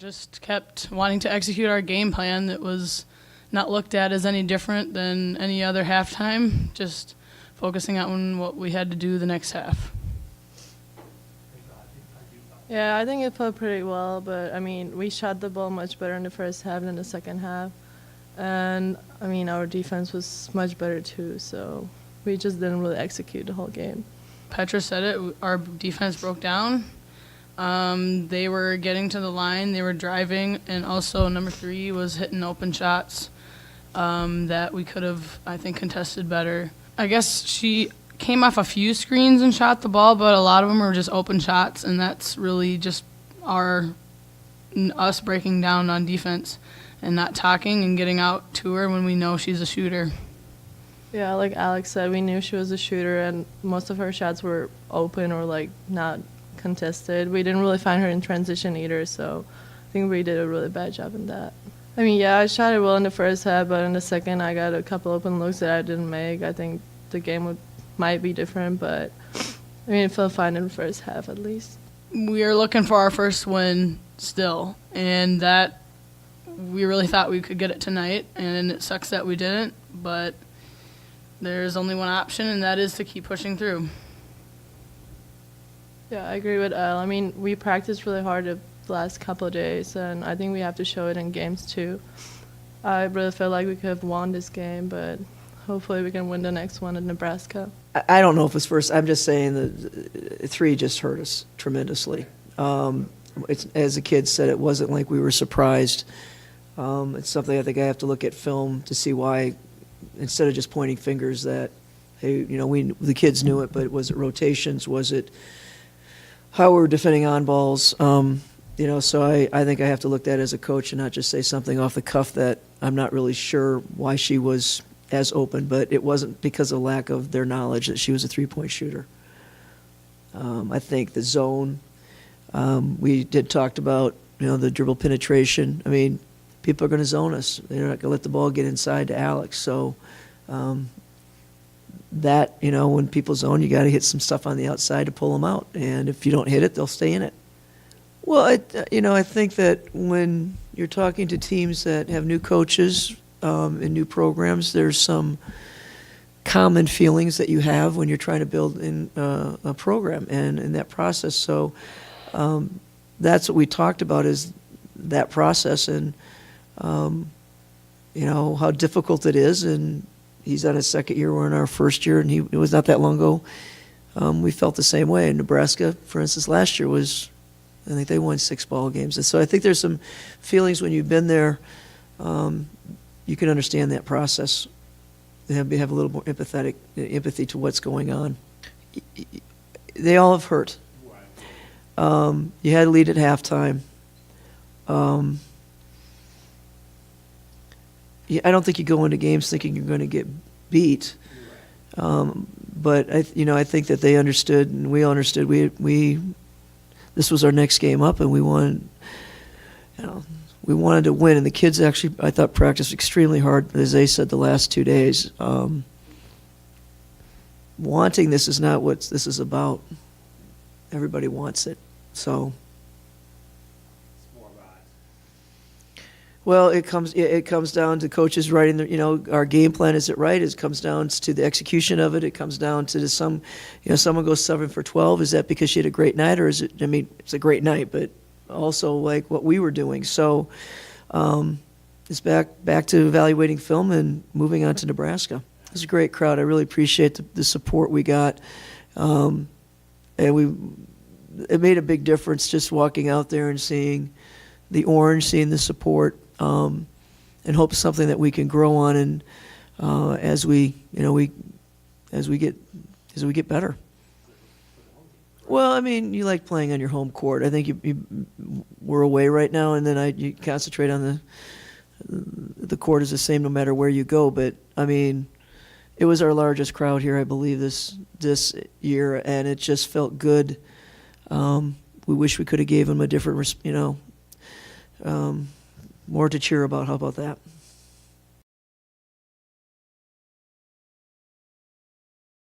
Just kept wanting to execute our game plan that was not looked at as any different than any other halftime, just focusing on what we had to do the next half. Yeah, I think it played pretty well, but I mean, we shot the ball much better in the first half than the second half. And I mean, our defense was much better too, so we just didn't really execute the whole game. Petra said it, our defense broke down. They were getting to the line, they were driving, and also number 3 was hitting open shots that we could have, I think, contested better. I guess she came off a few screens and shot the ball, but a lot of them were just open shots, and that's really just us breaking down on defense and not talking and getting out to her when we know she's a shooter. Yeah, like Alex said, we knew she was a shooter, and most of her shots were open or like not contested. We didn't really find her in transition either, so I think we did a really bad job in that. I mean, yeah, I shot it well in the first half, but in the second I got a couple open looks that I didn't make. I think the game might be different, but I mean, it felt fine in the first half at least. We are looking for our first win still, and that we really thought we could get it tonight, and it sucks that we didn't, but there's only one option, and that is to keep pushing through. Yeah, I agree with Elle. I mean, we practiced really hard the last couple of days, and I think we have to show it in games too. I really feel like we could have won this game, but hopefully we can win the next one in Nebraska. I don't know if it's first. I'm just saying that 3 just hurt us tremendously. As the kids said, it wasn't like we were surprised. It's something I think I have to look at film to see why, instead of just pointing fingers that, hey, you know, the kids knew it, but was it rotations? Was it how we were defending on balls? You know, so I think I have to look at it as a coach and not just say something off the cuff that I'm not really sure why she was as open, but it wasn't because of lack of their knowledge that she was a three-point shooter. I think the zone, we did talked about, you know, the dribble penetration. I mean, people are going to zone us. They're not going to let the ball get inside to Alex. So that, you know, when people zone, you got to hit some stuff on the outside to pull them out. And if you don't hit it, they'll stay in it. Well, I think that when you're talking to teams that have new coaches and new programs, there's some common feelings that you have when you're trying to build in a program and in that process. So that's what we talked about, is that process and, you know, how difficult it is. And he's on his second year, we're in our first year, and it was not that long ago. We felt the same way. In Nebraska, for instance, last year was, I think they won 6 ball games. And so I think there's some feelings when you've been there, you can understand that process. They have a little more empathy to what's going on. They all have hurt. You had a lead at halftime. I don't think you go into games thinking you're going to get beat. But I think that they understood, and we all understood. This was our next game up, and we wanted to win. And the kids actually, I thought, practiced extremely hard, as they said, the last 2 days. Wanting this is not what this is about. Everybody wants it, so. Well, it comes down to coaches writing our game plan. Is it right? It comes down to the execution of it. It comes down to someone goes 7 for 12. Is that because she had a great night, or is it? I mean, it's a great night, but also like what we were doing. So it's back to evaluating film and moving on to Nebraska. It was a great crowd. I really appreciate the support we got, and it made a big difference just walking out there and seeing the orange, seeing the support. And hope something that we can grow on, and as we get better. Well, I mean, you like playing on your home court. I think we're away right now, and then you concentrate on the court is the same no matter where you go. But I mean, it was our largest crowd here, I believe, this year, and it just felt good. We wish we could have gave them a different, more to cheer about. How about that?